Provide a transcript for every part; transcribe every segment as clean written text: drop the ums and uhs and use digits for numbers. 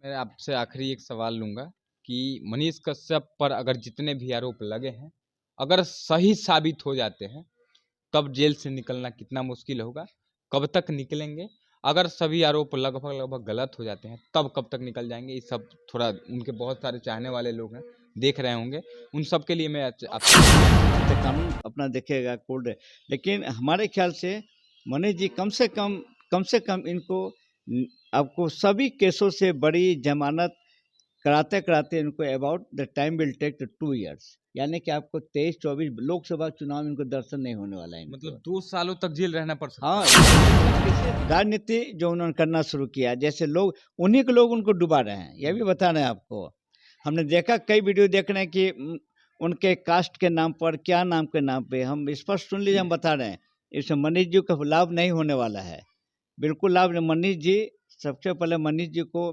मैं आपसे आखिरी एक सवाल लूँगा कि मनीष कश्यप पर अगर जितने भी आरोप लगे हैं, अगर सही साबित हो जाते हैं, तब जेल से निकलना कितना मुश्किल होगा? कब तक निकलेंगे? अगर सभी आरोप लगभग-लगभग गलत हो जाते हैं, तब कब तक निकल जाएँगे? ये सब थोड़ा उनके बहुत सारे चाहने वाले लोग हैं, देख रहे होंगे। उन सब के लिए मैं आपसे तो कानून अपना देखेगा कोर्ट है। लेकिन हमारे ख्याल से मनीष जी कम से कम इनको आपको सभी केसों से बड़ी जमानत कराते-कराते इनको about the time will take 2 years, यानी कि आपको 23-24 लोकसभा चुनाव में इनको दर्शन नहीं होने वाला है इनको। मतलब 2 सालों तक जेल रहना पड़ सकता हाँ, है। राजनीति जो उन्होंने करना शुरू किया, जैसे लोग उन्हीं के लोग उनको डुबा रहे हैं, ये भी बता रहे हैं आपको। हमने देखा कई वीडियो देख रहे हैं कि उनके कास्ट के नाम पर, क्या नाम के नाम पे, हम स्पष्ट सुन लीजिए, हम बता रहे हैं, इसमें मनीष जी को लाभ नहीं होने वाला है, बिल्कुल लाभ नहीं। मनीष जी, सबसे पहले मनीष जी को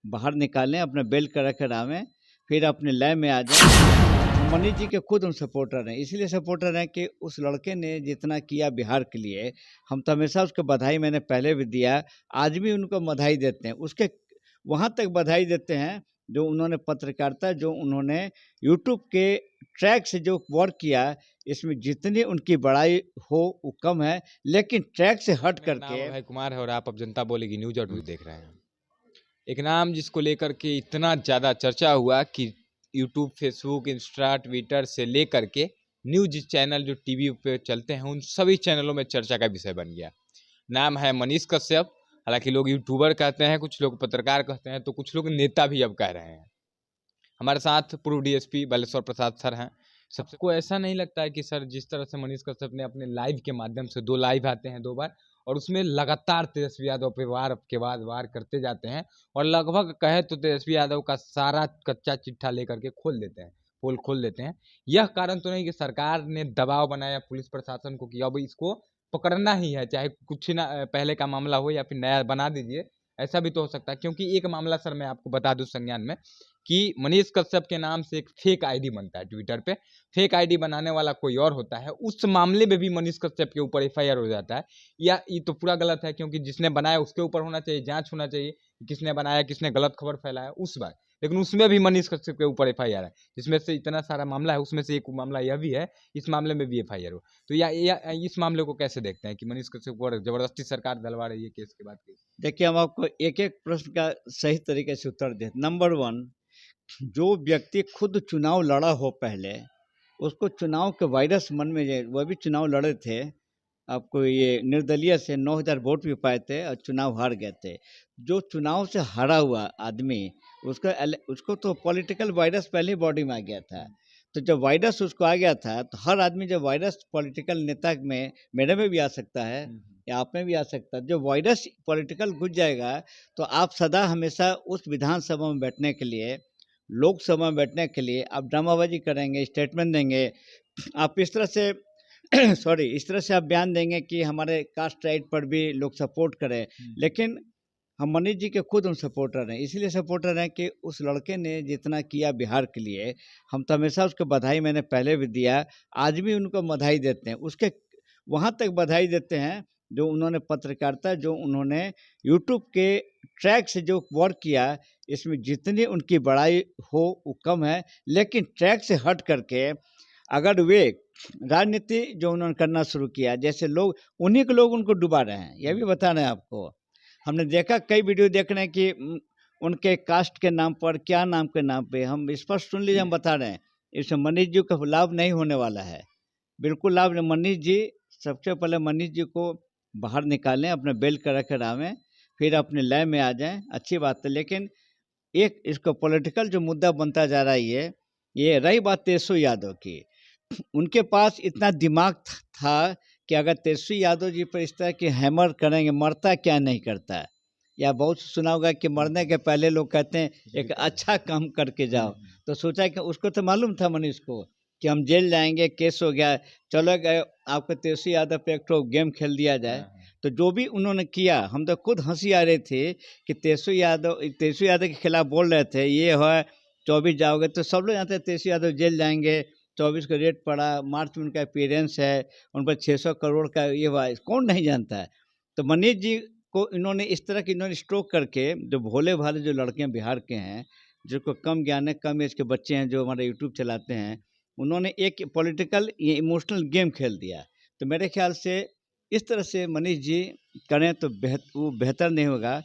बाहर निकालें, अपना बेल करा के रामें, फिर अपने लय में आ जाएं। मनीष जी के खुद हम सपोर्टर हैं, इसलिए सपोर्टर हैं कि उस लड़के ने जितना किया बिहार के लिए, हम तो हमेशा उसको बधाई, मैंने पहले भी दिया, आज भी उनको बधाई देते हैं। उसके वहाँ तक बधाई देते हैं जो उन्होंने पत्रकारिता, जो उन्होंने यूट्यूब के ट्रैक से जो वर्क किया, इसमें जितनी उनकी बड़ाई हो वो कम है, लेकिन ट्रैक से हट मेरा नाम करके अभय कुमार है और आप अब जनता बोलेगी न्यूज़ और न्यूज़ देख रहे हैं। एक नाम जिसको लेकर के इतना ज़्यादा चर्चा हुआ कि यूट्यूब, फेसबुक, इंस्टा, ट्विटर से लेकर के न्यूज़ चैनल जो टीवी पे चलते हैं, उन सभी चैनलों में चर्चा का विषय बन गया। नाम है मनीष कश्यप। हालांकि लोग यूट्यूबर कहते हैं, कुछ लोग पत्रकार कहते हैं, तो कुछ लोग नेता भी अब कह रहे हैं। हमारे साथ पूर्व डीएसपी बालेश्वर प्रसाद सर हैं। सबको ऐसा नहीं लगता है कि सर, जिस तरह से मनीष कश्यप ने अपने लाइव के माध्यम से 2 लाइव आते हैं 2 बार, और उसमें लगातार तेजस्वी यादव पे वार के बाद वार करते जाते हैं, और लगभग कहे तो तेजस्वी यादव का सारा कच्चा चिट्ठा लेकर के खोल देते हैं, पोल खोल देते हैं। यह कारण तो नहीं कि सरकार ने दबाव बनाया पुलिस प्रशासन को कि अब इसको पकड़ना ही है, चाहे कुछ ना पहले का मामला हो या फिर नया बना दीजिए। ऐसा भी तो हो सकता है, क्योंकि एक मामला सर मैं आपको बता दूं संज्ञान में, कि मनीष कश्यप के नाम से एक फेक आईडी बनता है ट्विटर पे। फेक आईडी बनाने वाला कोई और होता है, उस मामले में भी मनीष कश्यप के ऊपर एफआईआर हो जाता है। या ये तो पूरा गलत है, क्योंकि जिसने बनाया उसके ऊपर होना चाहिए, जांच होना चाहिए किसने बनाया, किसने गलत खबर फैलाया उस बार। लेकिन उसमें भी मनीष कश्यप के ऊपर एफआईआर है, जिसमें से इतना सारा मामला है, उसमें से एक मामला यह भी है, इस मामले में भी एफआईआर हो। तो या इस मामले को कैसे देखते हैं कि मनीष कश्यप को जबरदस्ती सरकार दिलवा रही है केस के बाद केस? देखिए, हम आपको एक-एक प्रश्न का सही तरीके से उत्तर दें। नंबर 1, जो व्यक्ति खुद चुनाव लड़ा हो पहले, उसको चुनाव के वायरस मन में ये, वह भी चुनाव लड़े थे, आपको ये निर्दलीय से 9,000 वोट भी पाए थे और चुनाव हार गए थे। जो चुनाव से हारा हुआ आदमी, उसको तो पॉलिटिकल वायरस पहले ही बॉडी में आ गया था। तो जब वायरस उसको आ गया था, तो हर आदमी जब वायरस पॉलिटिकल नेता में, मेरे में भी आ सकता है या आप में भी आ सकता है, जब वायरस पॉलिटिकल घुस जाएगा, तो आप सदा हमेशा उस विधानसभा में बैठने के लिए, लोकसभा में बैठने के लिए आप ड्रामाबाजी करेंगे, स्टेटमेंट देंगे, आप इस तरह से सॉरी, इस तरह से आप बयान देंगे कि हमारे कास्ट राइट पर भी लोग सपोर्ट करें। लेकिन हम मनीष जी के खुद हम सपोर्टर हैं, इसलिए सपोर्टर हैं कि उस लड़के ने जितना किया बिहार के लिए, हम तो हमेशा उसको बधाई, मैंने पहले भी दिया, आज भी उनको बधाई देते हैं। उसके वहाँ तक बधाई देते हैं जो उन्होंने पत्रकारिता, जो उन्होंने यूट्यूब के ट्रैक से जो वर्क किया, इसमें जितनी उनकी बड़ाई हो वो कम है, लेकिन ट्रैक से हट करके अगर वे राजनीति जो उन्होंने करना शुरू किया, जैसे लोग उन्हीं के लोग उनको डुबा रहे हैं, ये भी बता रहे हैं आपको। हमने देखा कई वीडियो देख रहे हैं कि उनके कास्ट के नाम पर, क्या नाम के नाम पे, हम स्पष्ट सुन लीजिए, हम बता रहे हैं, इसमें मनीष जी को लाभ नहीं होने वाला है, बिल्कुल लाभ नहीं। मनीष जी, सबसे पहले मनीष जी को बाहर निकालें, अपने बेल करा के रामें, फिर अपने लय में आ जाएं, अच्छी बात है। लेकिन एक इसको पॉलिटिकल जो मुद्दा बनता जा रहा है, ये रही बात तेजस्वी यादव की, उनके पास इतना दिमाग था कि अगर तेजस्वी यादव जी पर इस तरह की हैमर करेंगे, मरता क्या नहीं करता है, या बहुत सुना होगा कि मरने के पहले लोग कहते हैं एक अच्छा काम करके जाओ, तो सोचा कि उसको तो मालूम था मनीष को कि हम जेल जाएंगे, केस हो गया, चलो गए, आपको तेजस्वी यादव पे एक तो गेम खेल दिया जाए। तो जो भी उन्होंने किया, हम तो खुद हंसी आ रही थी कि तेजस्वी यादव के खिलाफ बोल रहे थे, ये है 24 जाओगे, तो सब लोग जानते हैं तेजस्वी यादव जेल जाएंगे, 24 का रेट पड़ा, मार्च में उनका अपीयरेंस है, उन पर 600 करोड़ का ये हुआ, कौन नहीं जानता है। तो मनीष जी को इन्होंने इस तरह की इन्होंने स्ट्रोक करके, जो भोले भाले जो लड़के हैं बिहार के हैं, जिनको कम ज्ञान है, कम एज के बच्चे हैं जो हमारे यूट्यूब चलाते हैं, उन्होंने एक पॉलिटिकल ये इमोशनल गेम खेल दिया। तो मेरे ख्याल से इस तरह से मनीष जी करें तो वो बेहतर नहीं होगा।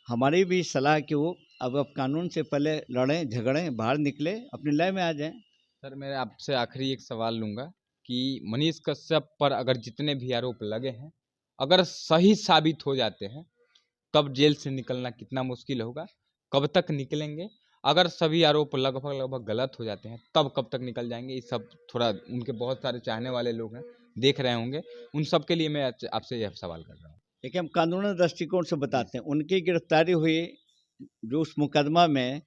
हमारी भी सलाह है कि वो अब कानून से पहले लड़ें, झगड़ें, बाहर निकले, अपनी लय में आ जाएं। सर मैं आपसे आखिरी एक सवाल लूँगा कि मनीष कश्यप पर अगर जितने भी आरोप लगे हैं, अगर सही साबित हो जाते हैं, तब जेल से निकलना कितना मुश्किल होगा, कब तक निकलेंगे? अगर सभी आरोप लगभग गलत हो जाते हैं, तब कब तक निकल जाएंगे? ये सब थोड़ा, उनके बहुत सारे चाहने वाले लोग हैं, देख रहे होंगे, उन सब के लिए मैं आपसे यह सवाल कर रहा हूँ। देखिए, हम कानूनी दृष्टिकोण से बताते हैं। उनकी गिरफ्तारी हुई जो उस मुकदमा में,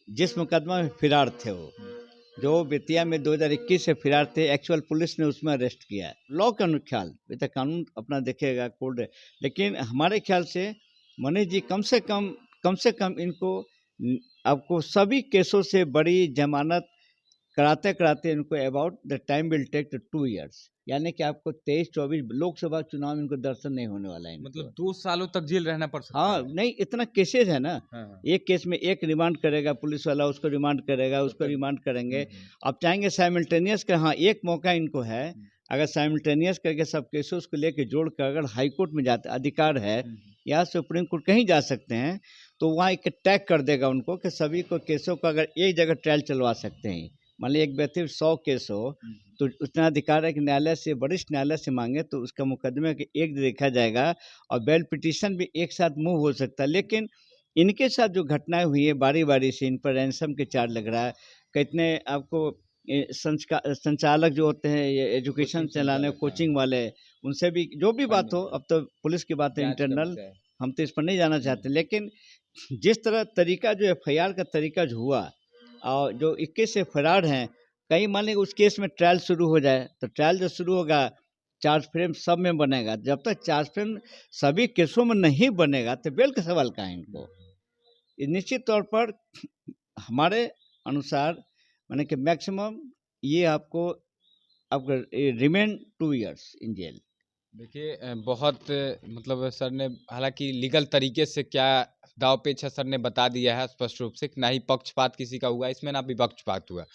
जिस मुकदमा में फिरार थे वो, जो बेतिया में 2021 से फिरार थे, एक्चुअल पुलिस ने उसमें अरेस्ट किया है। लॉ का ख्याल, बेटा कानून अपना देखेगा, कोर्ट है, लेकिन हमारे ख्याल से मनीष जी कम से कम इनको आपको सभी केसों से बड़ी जमानत कराते कराते इनको about the time will take 2 years, यानी कि आपको 23-24 लोकसभा चुनाव में इनको दर्शन नहीं होने वाला है। मतलब 2 सालों तक जेल रहना पड़ सकता हाँ, है? नहीं, इतना केसेज है ना। हाँ। एक केस में एक रिमांड करेगा पुलिस वाला, उसको रिमांड करेगा, उसको रिमांड करेंगे। आप चाहेंगे साइमल्टेनियस का, हाँ, एक मौका इनको है, अगर साइमल्टेनियस करके सब केसों को लेके जोड़ कर अगर हाई कोर्ट में जाते अधिकार है या सुप्रीम कोर्ट कहीं जा सकते हैं, तो वहाँ एक टैग कर देगा उनको कि सभी को केसों को अगर एक जगह ट्रायल चलवा सकते हैं। मान लीजिए एक व्यक्ति 100 केस हो, तो उतना अधिकार है कि न्यायालय से, वरिष्ठ न्यायालय से मांगे तो उसका मुकदमे के एक देखा जाएगा और बेल पिटीशन भी एक साथ मूव हो सकता है। लेकिन इनके साथ जो घटनाएं हुई है बारी बारी से, इन पर रैंसम के चार्ज लग रहा है। कितने आपको संचालक जो होते हैं ये एजुकेशन चलाने, कोचिंग वाले, उनसे भी जो भी बात हो, अब तो पुलिस की बात है इंटरनल, हम तो इस पर नहीं जाना चाहते। लेकिन जिस तरह तरीका जो FIR का तरीका जो हुआ, और जो 21 से फरार हैं, कहीं मान लीजिए उस केस में ट्रायल शुरू हो जाए, तो ट्रायल जो शुरू होगा, चार्ज फ्रेम सब में बनेगा। जब तक चार्ज फ्रेम सभी केसों में नहीं बनेगा तो बेल का सवाल कहाँ है इनको। निश्चित तौर पर हमारे अनुसार माने कि मैक्सिमम ये आपको रिमेन 2 ईयर्स इन जेल। देखिए बहुत मतलब सर ने हालांकि लीगल तरीके से क्या दाव पेच है, सर ने बता दिया है स्पष्ट रूप से कि ना ही पक्षपात किसी का हुआ इसमें, ना विपक्षपात हुआ।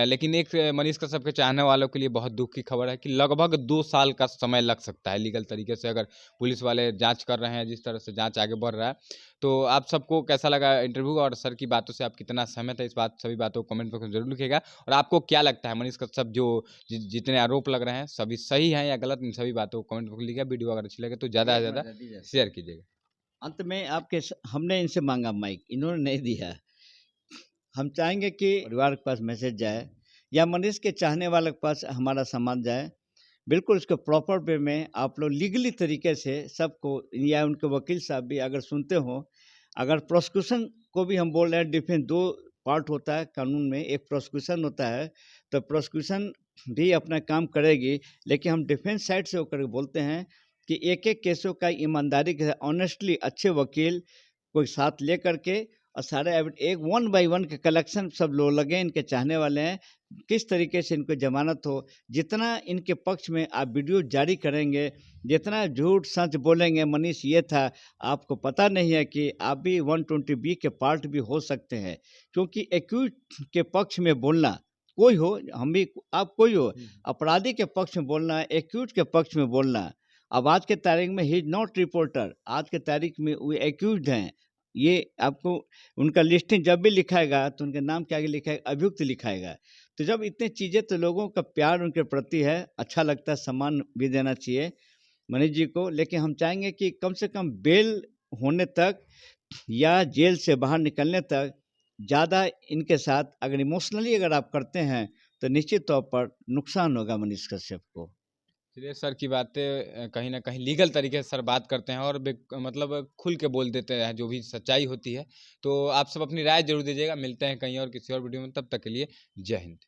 लेकिन एक मनीष कश्यप के चाहने वालों के लिए बहुत दुख की खबर है कि लगभग 2 साल का समय लग सकता है लीगल तरीके से, अगर पुलिस वाले जांच कर रहे हैं, जिस तरह से जांच आगे बढ़ रहा है। तो आप सबको कैसा लगा इंटरव्यू, और सर की बातों से आप कितना सहमत है, इस बात सभी बातों को कमेंट बॉक्स में जरूर लिखिएगा। और आपको क्या लगता है मनीष कश्यप जो जितने आरोप लग रहे हैं सभी सही हैं या गलत, इन सभी बातों को कमेंट बॉक्स में लिखिएगा। वीडियो अगर अच्छी लगे तो ज़्यादा से ज़्यादा शेयर कीजिएगा। अंत में हमने इनसे मांगा माइक, इन्होंने नहीं दिया। हम चाहेंगे कि परिवार के पास मैसेज जाए या मनीष के चाहने वाले के पास हमारा सामान जाए, बिल्कुल उसको प्रॉपर वे में आप लोग लीगली तरीके से सबको, या उनके वकील साहब भी अगर सुनते हो, अगर प्रोसिक्यूशन को भी हम बोल रहे हैं, डिफेंस 2 पार्ट होता है कानून में, एक प्रोसिक्यूशन होता है, तो प्रोसिक्यूशन भी अपना काम करेगी, लेकिन हम डिफेंस साइड से होकर बोलते हैं कि एक एक केसों का ईमानदारी के ऑनेस्टली अच्छे वकील कोई साथ ले करके और सारे एक 1 बाय 1 के कलेक्शन सब लोग लगे, इनके चाहने वाले हैं, किस तरीके से इनको जमानत हो। जितना इनके पक्ष में आप वीडियो जारी करेंगे, जितना झूठ सच बोलेंगे, मनीष ये था, आपको पता नहीं है कि आप भी 120B के पार्ट भी हो सकते हैं, क्योंकि एक्यूज के पक्ष में बोलना, कोई हो, हम भी, आप कोई हो, अपराधी के पक्ष में बोलना, एक्यूज के पक्ष में बोलना। अब आज के तारीख में ही इज नॉट रिपोर्टर, आज के तारीख में वो एक्यूज हैं। ये आपको उनका लिस्टिंग जब भी लिखाएगा तो उनके नाम के आगे लिखाएगा अभियुक्त लिखाएगा। तो जब इतनी चीज़ें, तो लोगों का प्यार उनके प्रति है, अच्छा लगता है, सम्मान भी देना चाहिए मनीष जी को। लेकिन हम चाहेंगे कि कम से कम बेल होने तक या जेल से बाहर निकलने तक ज़्यादा इनके साथ अगर इमोशनली अगर आप करते हैं तो निश्चित तौर पर नुकसान होगा मनीष कश्यप को। चलिए, सर की बातें कहीं ना कहीं लीगल तरीके से सर बात करते हैं और मतलब खुल के बोल देते हैं जो भी सच्चाई होती है। तो आप सब अपनी राय जरूर दीजिएगा। मिलते हैं कहीं और किसी और वीडियो में, तब तक के लिए जय हिंद।